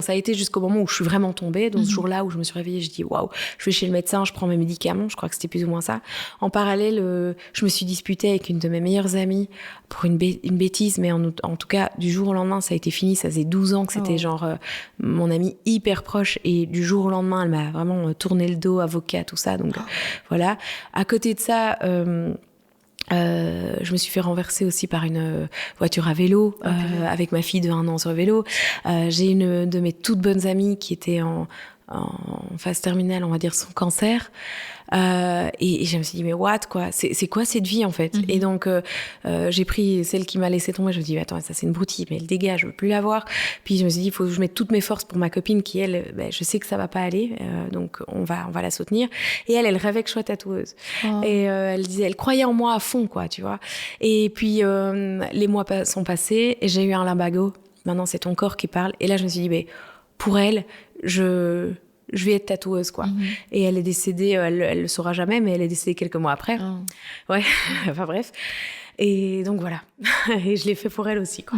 ça a été jusqu'au moment où je suis vraiment tombée. Donc ce jour-là où je me suis réveillée, je dis waouh, je vais chez le médecin, je prends mes médicaments. Je crois que c'était plus ou moins ça. En parallèle, je me suis disputée avec une de mes meilleures amies pour une bêtise, mais en tout cas, du jour au lendemain, ça a été fini. Ça faisait 12 ans que c'était mon amie hyper proche, et du jour au lendemain, elle m'a vraiment tourné le dos, avocat, tout ça. Donc voilà. À côté de ça. Je me suis fait renverser aussi par une voiture à vélo, avec ma fille de 1 an sur le vélo. J'ai une de mes toutes bonnes amies qui était en phase terminale, on va dire, son cancer. Et je me suis dit, mais what, quoi, c'est quoi cette vie, en fait? Et donc, j'ai pris celle qui m'a laissé tomber. Je me suis dit, attends, ça, c'est une broutille, mais elle dégage, je veux plus la voir. Puis je me suis dit, il faut que je mette toutes mes forces pour ma copine qui, elle, je sais que ça va pas aller. Donc, on va la soutenir. Et elle rêvait que je sois tatoueuse. Et elle croyait en moi à fond, quoi, tu vois. Et puis, les mois sont passés et j'ai eu un lumbago. Maintenant, c'est ton corps qui parle. Et là, je me suis dit, mais pour elle, je vais être tatoueuse, quoi. Et elle est décédée, elle le saura jamais, mais elle est décédée quelques mois après. Ouais, enfin bref. Et donc voilà. Et je l'ai fait pour elle aussi, quoi.